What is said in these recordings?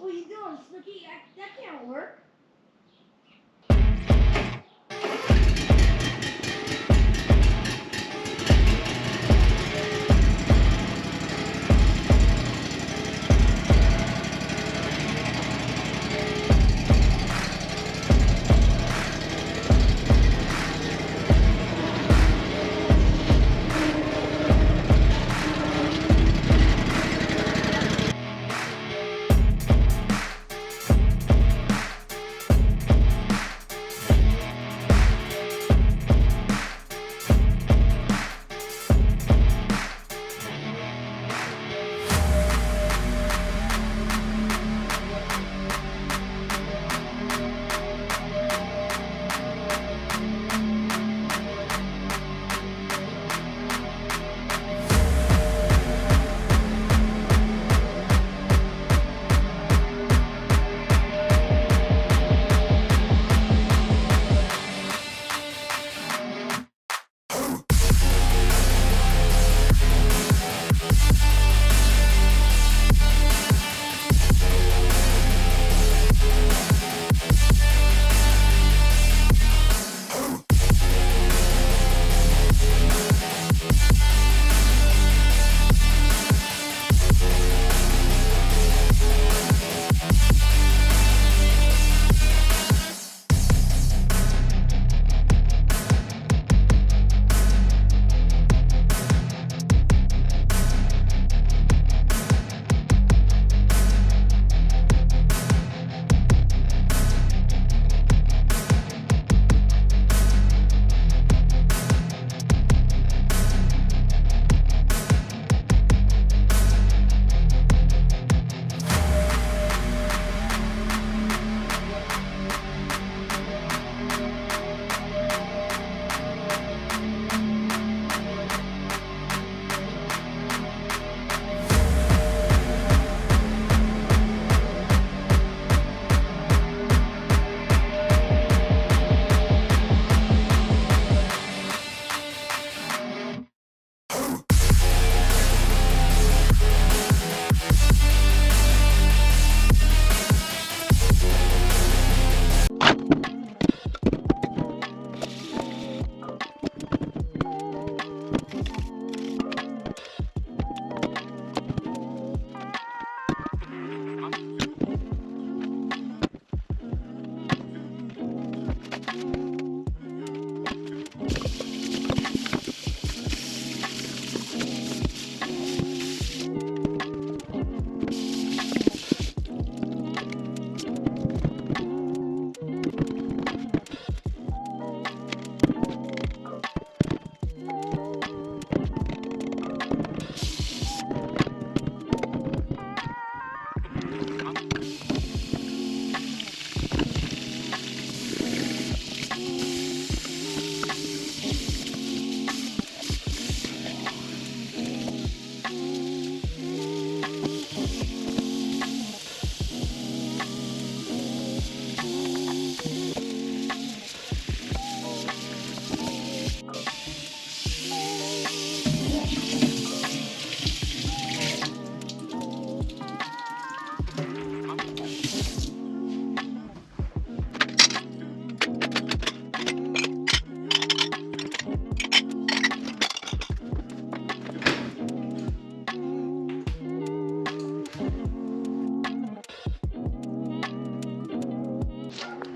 What are you doing, Snooky? That can't work.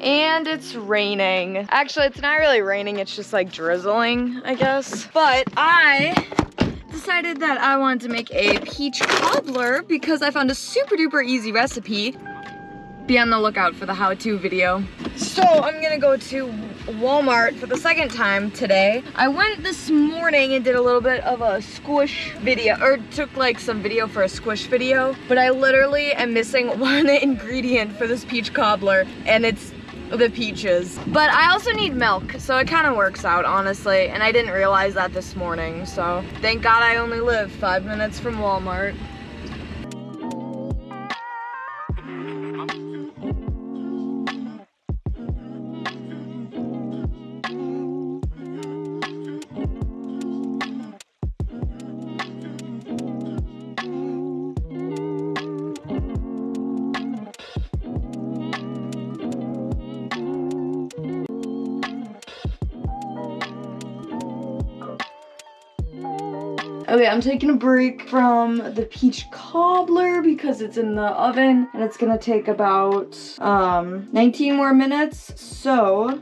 And it's raining. Actually, it's not really raining, it's just like drizzling, I guess. But I decided that I wanted to make a peach cobbler because I found a super duper easy recipe. Be on the lookout for the how-to video. So I'm gonna go to Walmart for the second time today. I went this morning and did a little bit of a squish video, or took like some video for a squish video, but I literally am missing one ingredient for this peach cobbler, and it's the peaches. But I also need milk, so it kind of works out, honestly, and I didn't realize that this morning, so thank God I only live 5 minutes from Walmart. Okay, I'm taking a break from the peach cobbler because it's in the oven and it's gonna take about 19 more minutes. So,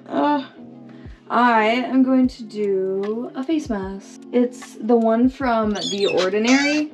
I am going to do a face mask. It's the one from The Ordinary.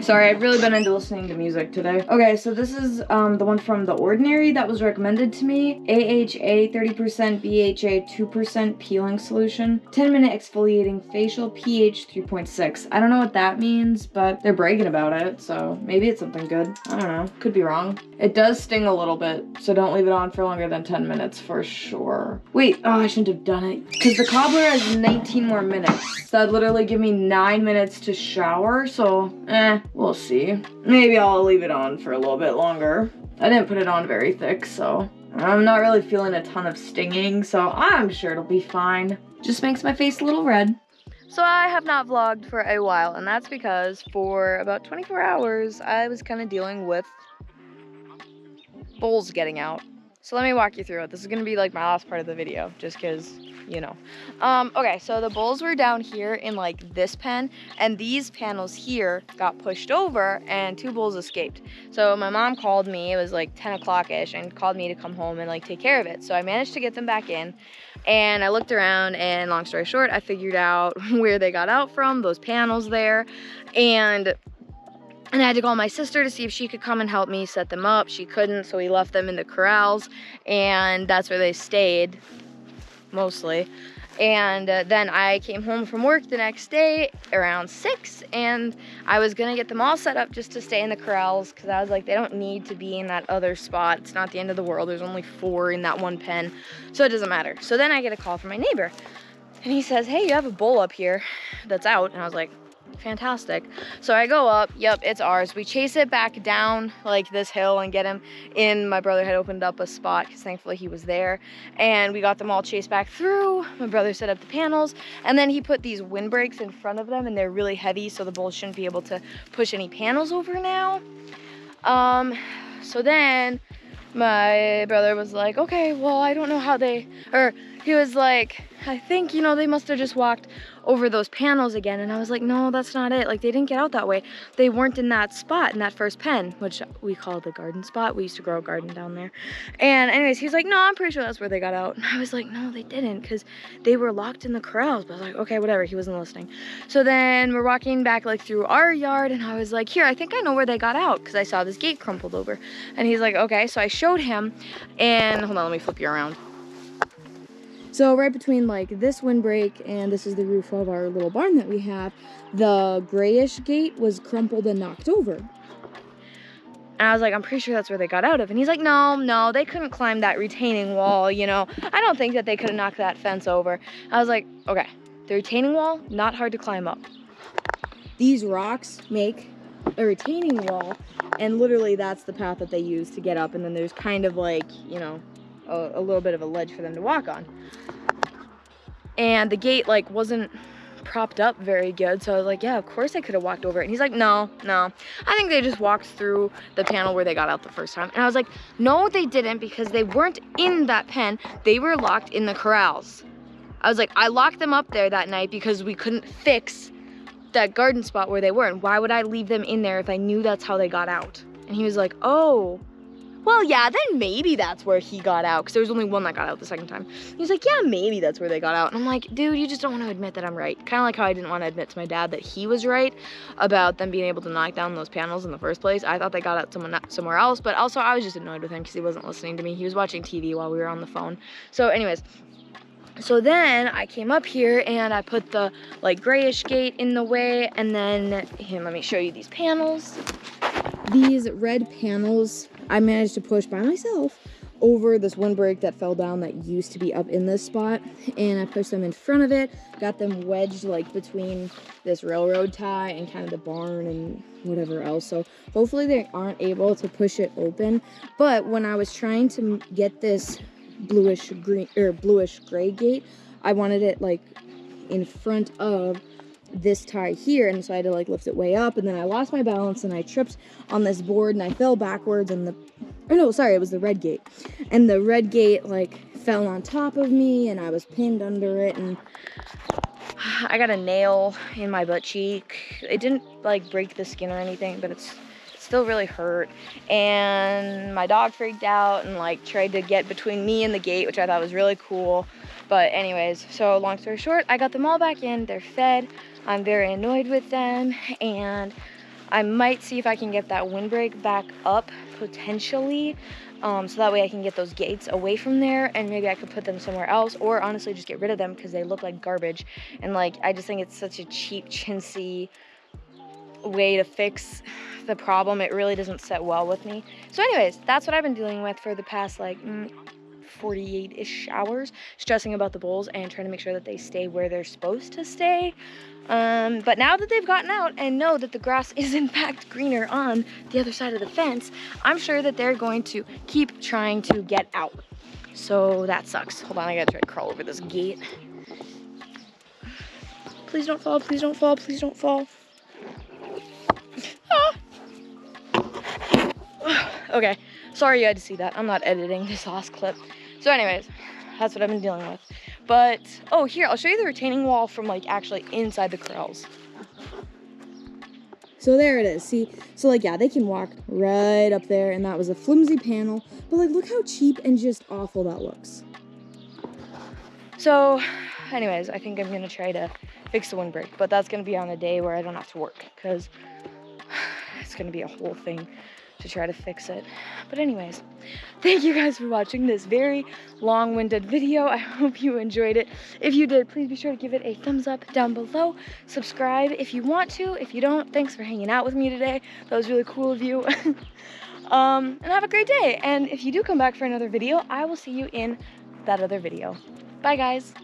Sorry, I've really been into listening to music today. Okay, so this is the one from The Ordinary that was recommended to me. AHA 30%, BHA 2% peeling solution. 10-minute exfoliating facial, pH 3.6. I don't know what that means, but they're bragging about it, so maybe it's something good. I don't know, could be wrong. It does sting a little bit, so don't leave it on for longer than 10 minutes for sure. Wait, oh, I shouldn't have done it. Because the cobbler has 19 more minutes. So that'd literally give me 9 minutes to shower, so we'll see. Maybe I'll leave it on for a little bit longer. I didn't put it on very thick, so I'm not really feeling a ton of stinging, so I'm sure it'll be fine. Just makes my face a little red. So I have not vlogged for a while, and that's because for about 24 hours, I was kind of dealing with bowls getting out. So let me walk you through it. This is gonna be like my last part of the video, just cause, you know. Okay, so the bowls were down here in like this pen, and these panels here got pushed over and 2 bowls escaped. So my mom called me, it was like 10 o'clock-ish, and called me to come home and like take care of it. So I managed to get them back in, and I looked around, and long story short, I figured out where they got out from, those panels there, and I had to call my sister to see if she could come and help me set them up. She couldn't, so we left them in the corrals, and that's where they stayed, mostly. And then I came home from work the next day around 6, and I was gonna get them all set up just to stay in the corrals, because I was like, they don't need to be in that other spot. It's not the end of the world. There's only 4 in that one pen, so it doesn't matter. So then I get a call from my neighbor, and he says, hey, you have a bowl up here that's out. And I was like, fantastic. So I go up, yep, it's ours. We chase it back down like this hill and get him in. My brother had opened up a spot because thankfully he was there, and we got them all chased back through. My brother set up the panels, and then he put these windbreaks in front of them, and they're really heavy, so the bowl shouldn't be able to push any panels over now. So then my brother was like, okay, well, I don't know how he was like, I think, you know, they must have just walked over those panels again. And I was like, no, that's not it. Like, they didn't get out that way. They weren't in that spot, in that first pen, which we call the garden spot. We used to grow a garden down there. And anyways, he's like, no, I'm pretty sure that's where they got out. And I was like, no, they didn't, because they were locked in the corrals. But I was like, okay, whatever. He wasn't listening. So then we're walking back like through our yard, and I was like, here, I think I know where they got out, because I saw this gate crumpled over. And he's like, okay. So I showed him, and hold on, let me flip you around. So right between like this windbreak and this is the roof of our little barn that we have, the grayish gate was crumpled and knocked over. And I was like, I'm pretty sure that's where they got out of. And he's like, no, they couldn't climb that retaining wall, you know. I don't think that they could have knocked that fence over. I was like, okay, the retaining wall, not hard to climb up. These rocks make a retaining wall, and literally that's the path that they use to get up. And then there's kind of like, you know, a little bit of a ledge for them to walk on. And the gate like wasn't propped up very good, so I was like, yeah, of course I could have walked over it. And he's like, no, I think they just walked through the panel where they got out the first time. And I was like, no, they didn't, because they weren't in that pen. They were locked in the corrals. I was like, I locked them up there that night because we couldn't fix that garden spot where they were, and why would I leave them in there if I knew that's how they got out? And he was like, oh, well, yeah, then maybe that's where he got out, because there was only one that got out the second time. He's like, yeah, maybe that's where they got out. And I'm like, dude, you just don't want to admit that I'm right. Kind of like how I didn't want to admit to my dad that he was right about them being able to knock down those panels in the first place. I thought they got out somewhere else, but also I was just annoyed with him because he wasn't listening to me. He was watching TV while we were on the phone. So anyways, so then I came up here and I put the like grayish gate in the way, and then here, let me show you these panels. These red panels I managed to push by myself over this windbreak that fell down that used to be up in this spot, and I pushed them in front of it, got them wedged like between this railroad tie and kind of the barn and whatever else. So hopefully they aren't able to push it open. But when I was trying to get this bluish green or bluish gray gate, I wanted it like in front of this tie here, and so I had to like lift it way up, and then I lost my balance and I tripped on this board and I fell backwards, and it was the red gate, and the red gate like fell on top of me and I was pinned under it, and I got a nail in my butt cheek. It didn't like break the skin or anything, but it's still really hurt. And my dog freaked out and like tried to get between me and the gate, which I thought was really cool. But anyways, so long story short, I got them all back in. They're fed. I'm very annoyed with them, and I might see if I can get that windbreak back up potentially, so that way I can get those gates away from there, and maybe I could put them somewhere else, or honestly just get rid of them because they look like garbage. And like, I just think it's such a cheap, chintzy way to fix the problem. It really doesn't set well with me. So anyways, that's what I've been dealing with for the past like 48-ish hours, stressing about the bowls and trying to make sure that they stay where they're supposed to stay. But now that they've gotten out and know that the grass is in fact greener on the other side of the fence, I'm sure that they're going to keep trying to get out. So that sucks. Hold on, I gotta try to crawl over this gate. Please don't fall, please don't fall, please don't fall. Okay, sorry you had to see that. I'm not editing this last clip. So anyways, that's what I've been dealing with. But, oh, here, I'll show you the retaining wall from like actually inside the corrals. So there it is, see? So like, yeah, they can walk right up there, and that was a flimsy panel, but like, look how cheap and just awful that looks. So anyways, I think I'm gonna try to fix the windbreak, but that's gonna be on a day where I don't have to work, because it's gonna be a whole thing to try to fix it. But anyways, thank you guys for watching this very long-winded video. I hope you enjoyed it. If you did, please be sure to give it a thumbs up down below. Subscribe if you want to. If you don't, thanks for hanging out with me today. That was really cool of you. And have a great day. And if you do come back for another video, I will see you in that other video. Bye guys.